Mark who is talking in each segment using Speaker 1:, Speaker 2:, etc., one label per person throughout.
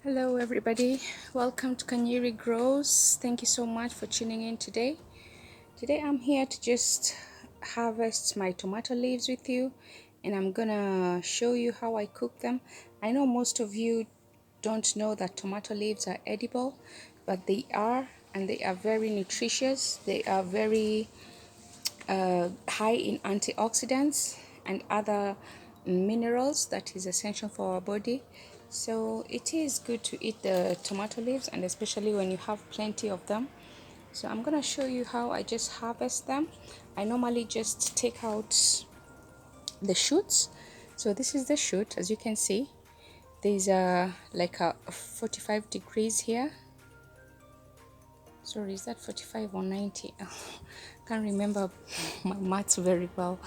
Speaker 1: Hello everybody, welcome to Kanyiri Grows. Thank you so much for tuning in today. Today I'm here to just harvest my tomato leaves with you, and I'm gonna show you how I cook them. I know most of you don't know that tomato leaves are edible, but they are, and they are very nutritious. They are very high in antioxidants and other minerals that is essential for our body. So it is good to eat the tomato leaves, and especially when you have plenty of them. So I'm gonna show you how I just harvest them. I normally just take out the shoots. So this is the shoot. As you can see, there's like a 45 degrees here. Sorry, is that 45 or 90? Can't remember my maths very well,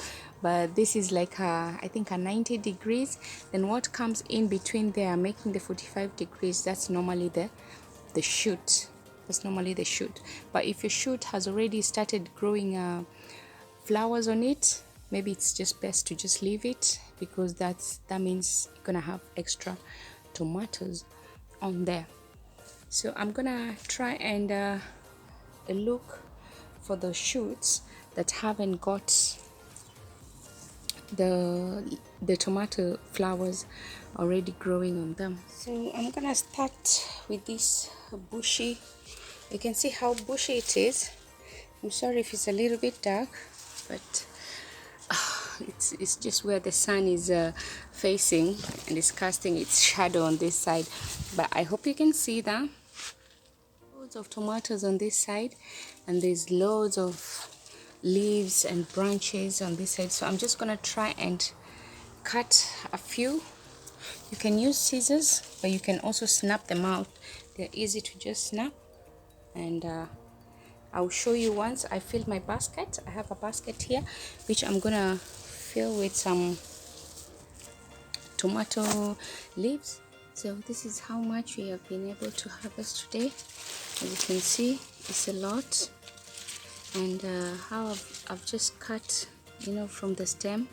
Speaker 1: but this is like I think a 90 degrees. Then what comes in between there making the 45 degrees, that's normally the shoot. That's normally the shoot. But if your shoot has already started growing flowers on it, maybe it's just best to just leave it, because that means you're gonna have extra tomatoes on there. So I'm gonna try and look for the shoots that haven't got the tomato flowers already growing on them. So I'm gonna start with this bushy. You can see how bushy it is. I'm sorry if it's a little bit dark, but it's just where the sun is facing, and it's casting its shadow on this side. But I hope you can see that. Loads of tomatoes on this side, and there's loads of leaves and branches on this side. So I'm just gonna try and cut a few. You can use scissors, but you can also snap them out. They're easy to just snap, and I'll show you once I fill my basket. I have a basket here which I'm gonna fill with some tomato leaves. So this is how much we have been able to harvest today. As you can see, it's a lot. And how I've just cut, from the stem.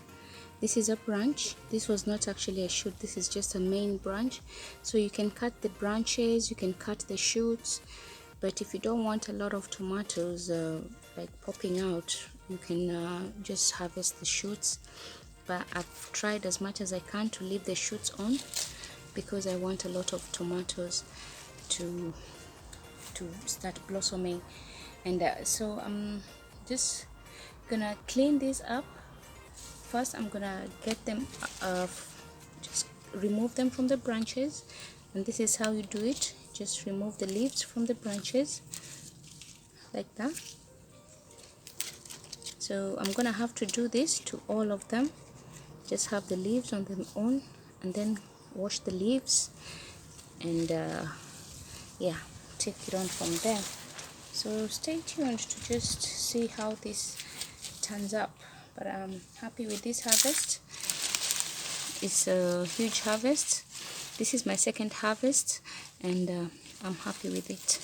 Speaker 1: This is a branch. This was not actually a shoot. This is just a main branch. So you can cut the branches, you can cut the shoots, but if you don't want a lot of tomatoes like popping out, you can just harvest the shoots. But I've tried as much as I can to leave the shoots on, because I want a lot of tomatoes to start blossoming. And so I'm just gonna clean this up. First I'm gonna get them just remove them from the branches, and this is how you do it. Just remove the leaves from the branches like that. So I'm gonna have to do this to all of them. Just have the leaves on them on, and then wash the leaves, and yeah, take it on from there. So stay tuned to just see how this turns up. But I'm happy with this harvest. It's a huge harvest. This is my second harvest, and I'm happy with it.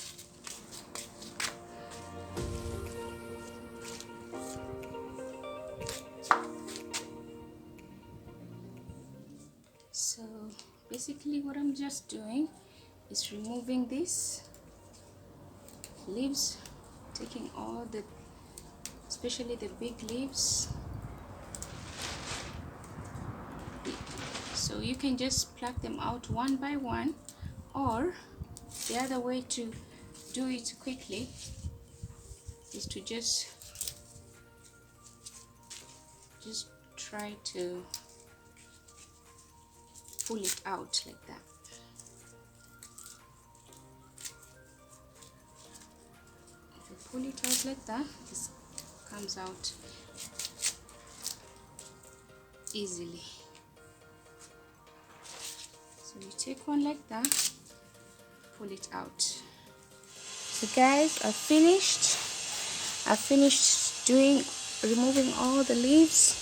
Speaker 1: So basically what I'm just doing is removing these leaves, taking all the, especially the big leaves. So you can just pluck them out one by one, or the other way to do it quickly is to just try to pull it out like that. If you pull it out like that, this comes out easily. So you take one like that, pull it out. So guys, I finished removing all the leaves.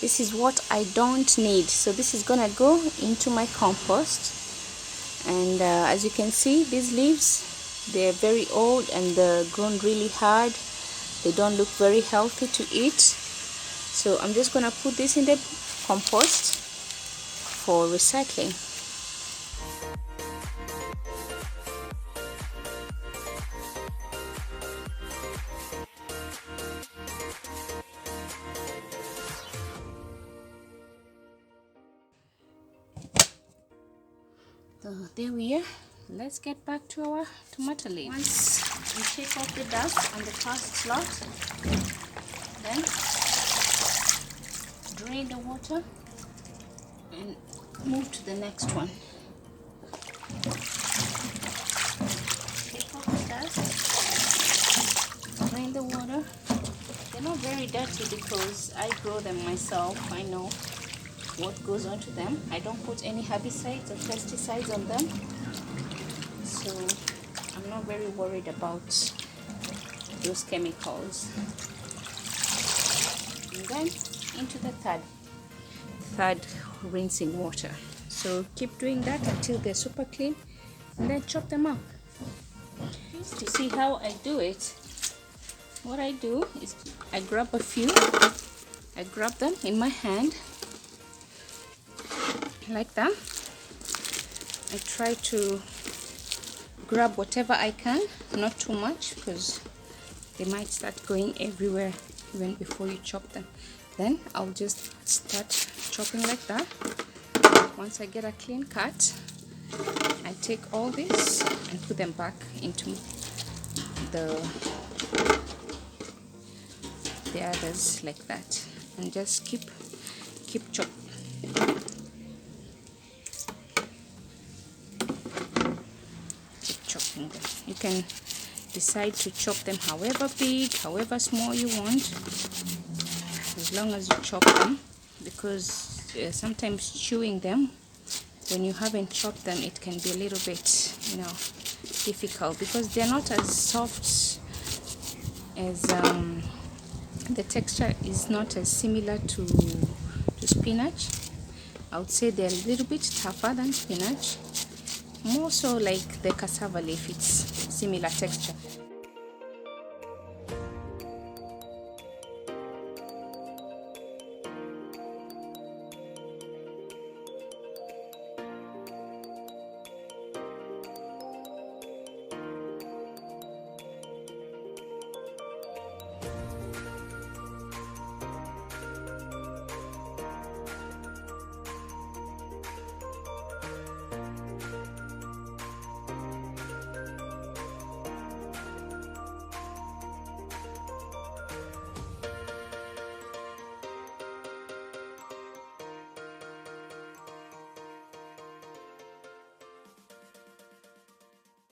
Speaker 1: This is what I don't need. So this is gonna go into my compost. And as you can see, these leaves, they're very old and they're grown really hard. They don't look very healthy to eat. So I'm just gonna put this in the compost for recycling. So there we are. Let's get back to our tomato leaves. Once we take off the dust on the first slot, then drain the water and move to the next one. Take off the dust, drain the water. They're not very dirty because I grow them myself. I know what goes onto them. I don't put any herbicides or pesticides on them, so I'm not very worried about those chemicals. And then into the third rinsing water. So keep doing that until they're super clean, and then chop them up. To see how I do it, what I do is I grab a few, I grab them in my hand like that. I try to grab whatever I can, not too much because they might start going everywhere even before you chop them. Then I'll just start chopping like that. Once I get a clean cut, I take all this and put them back into the others like that, and just keep chopping. Chopping them. You can decide to chop them however big, however small you want, as long as you chop them, because sometimes chewing them when you haven't chopped them, it can be a little bit, difficult, because they're not as soft as the texture is not as similar to spinach. I would say they're a little bit tougher than spinach, more so like the cassava leaf. It's similar texture.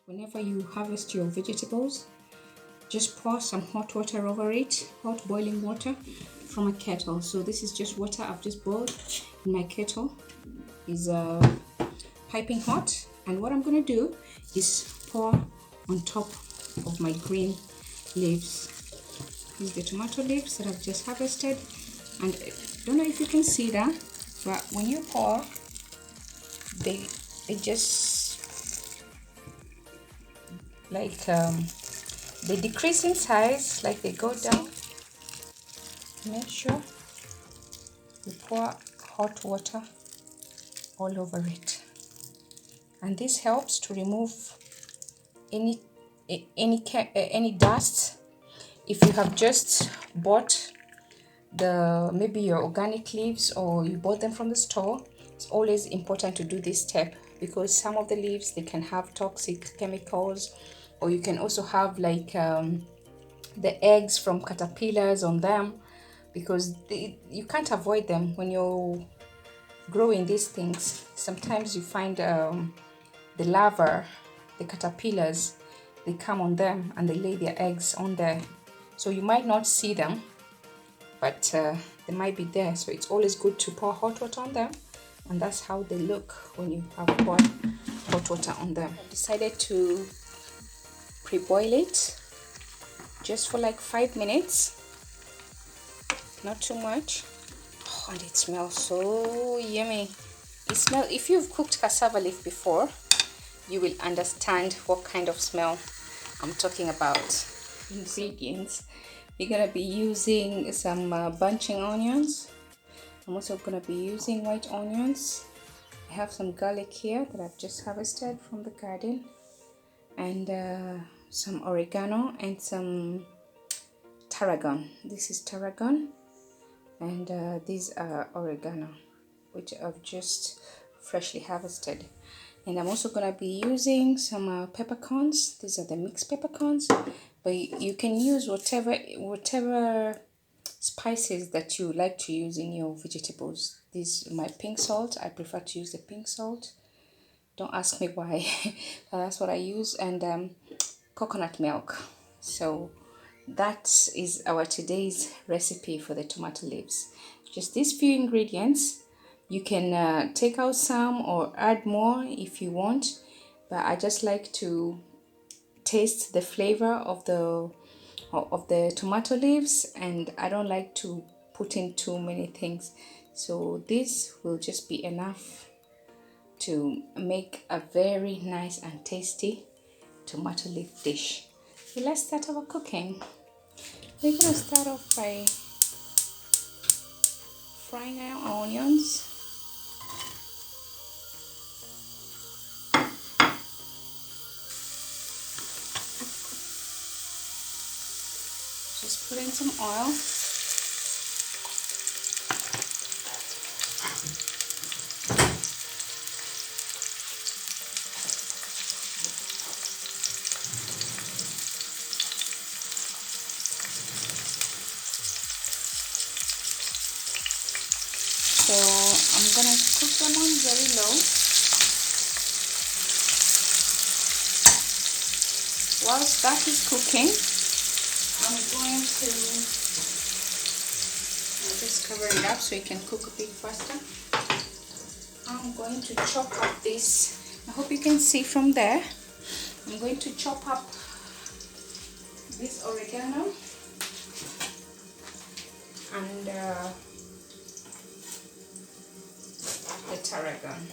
Speaker 1: Whenever you harvest your vegetables, just pour some hot water over it, hot boiling water from a kettle. So this is just water I've just boiled in my kettle. Is piping hot, and what I'm going to do is pour on top of my green leaves. These are the tomato leaves that I've just harvested, and I don't know if you can see that, but when you pour, they just like they decrease in size, like they go down. Make sure you pour hot water all over it, and this helps to remove any dust. If you have just bought maybe your organic leaves, or you bought them from the store, it's always important to do this step, because some of the leaves, they can have toxic chemicals, or you can also have like the eggs from caterpillars on them, because you can't avoid them when you're growing these things. Sometimes you find the larvae, the caterpillars, they come on them and they lay their eggs on there. So you might not see them, but they might be there. So it's always good to pour hot water on them, and that's how they look when you have poured hot water on them. I decided to pre-boil it just for like 5 minutes, not too much. Oh, and it smells so yummy. If you've cooked cassava leaf before, you will understand what kind of smell I'm talking about. Ingredients: you're gonna be using some bunching onions. I'm also gonna be using white onions. I have some garlic here that I've just harvested from the garden, and some oregano and some tarragon. This is tarragon, and these are oregano, which I've just freshly harvested. And I'm also gonna be using some peppercorns. These are the mixed peppercorns, but you can use whatever spices that you like to use in your vegetables. This is my pink salt. I prefer to use the pink salt. Don't ask me why, but that's what I use. And coconut milk. So that is our today's recipe for the tomato leaves. Just these few ingredients. You can take out some or add more if you want, but I just like to taste the flavor of the tomato leaves, and I don't like to put in too many things. So this will just be enough to make a very nice and tasty tomato leaf dish. So let's start our cooking. We're gonna start off by frying our onions. Just put in some oil. So I'm gonna cook them on very low. Whilst that is cooking, I'm going to just cover it up so it can cook a bit faster. I'm going to chop up this. I hope you can see from there. I'm going to chop up this oregano and the tarragon.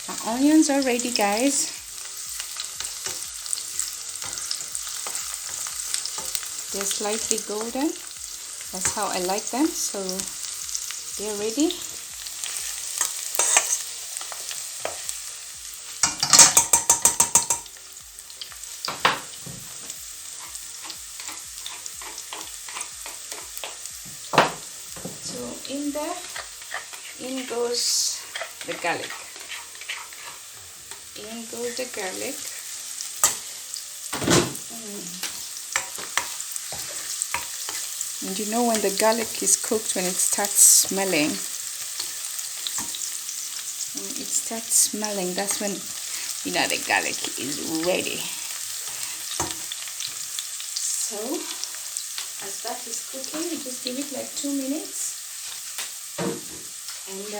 Speaker 1: Our onions are ready, guys. They're slightly golden. That's how I like them. So they're ready. So in goes the garlic. In goes the garlic. And you know when the garlic is cooked, when it starts smelling, that's when you know the garlic is ready. So as that is cooking, you just give it like 2 minutes, and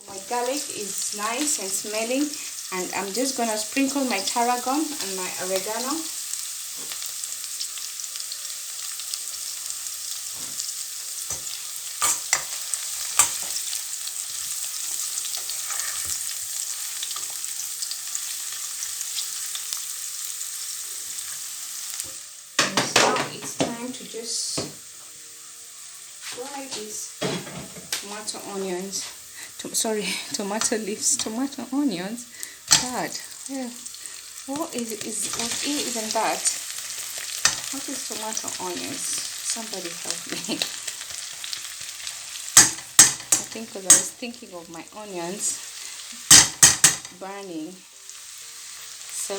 Speaker 1: my garlic is nice and smelling, and I'm just gonna sprinkle my tarragon and my oregano. And now it's time to just fry these tomato leaves, tomato onions. God, what is even that? What is tomato onions? Somebody help me. I think because I was thinking of my onions burning. So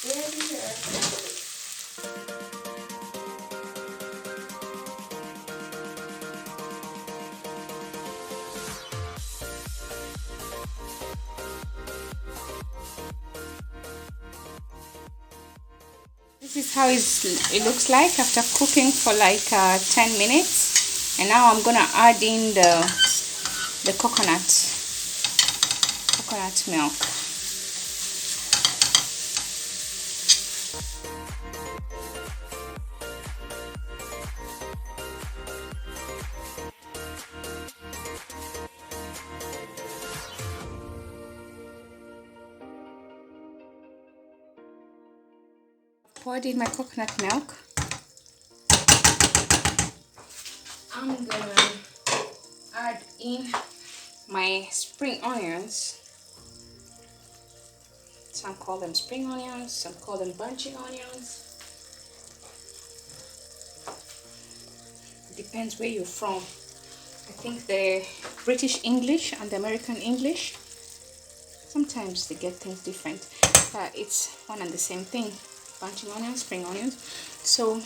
Speaker 1: there we are. This is how it looks like after cooking for like 10 minutes. And now I'm gonna add in the coconut milk. Poured in my coconut milk. I'm gonna add in my spring onions. Some call them spring onions, some call them bunching onions. It depends where you're from. I think the British English and the American English, sometimes they get things different, but it's one and the same thing. Bunching onions, spring onions. So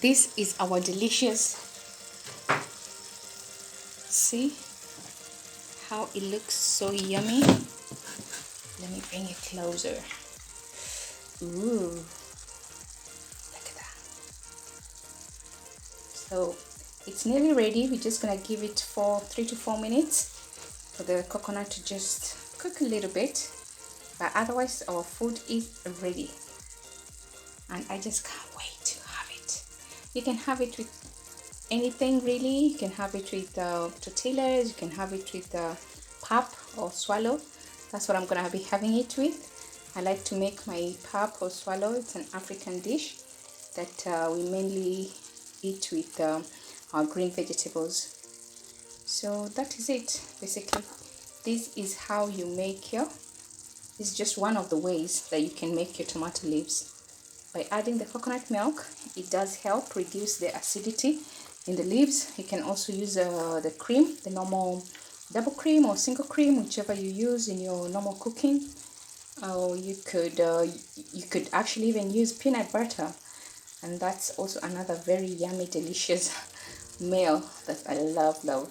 Speaker 1: this is our delicious, see how it looks so yummy. Let me bring it closer. Ooh, look at that. So it's nearly ready. We're just gonna give it for 3 to 4 minutes for the coconut to just cook a little bit, but otherwise our food is ready. And I just can't wait to have it. You can have it with anything really. You can have it with tortillas, you can have it with pap or swallow. That's what I'm gonna be having it with. I like to make my pap or swallow. It's an African dish that we mainly eat with our green vegetables. So that is it basically. This is how you make your, this is just one of the ways that you can make your tomato leaves. By adding the coconut milk, it does help reduce the acidity in the leaves. You can also use the cream, the normal double cream or single cream, whichever you use in your normal cooking. Or you could actually even use peanut butter, and that's also another very yummy, delicious meal that I love.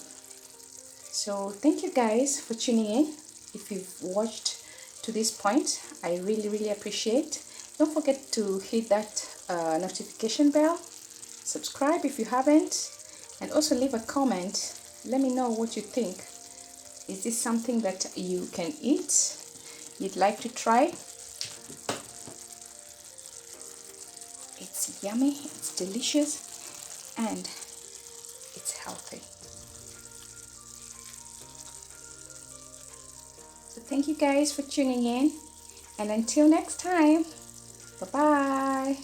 Speaker 1: So thank you guys for tuning in. If you've watched to this point, I really appreciate. Don't forget to hit that notification bell, subscribe if you haven't, and also leave a comment. Let me know what you think. Is this something that you can eat, you'd like to try? It's yummy, it's delicious, and it's healthy. So thank you guys for tuning in, and until next time, bye-bye.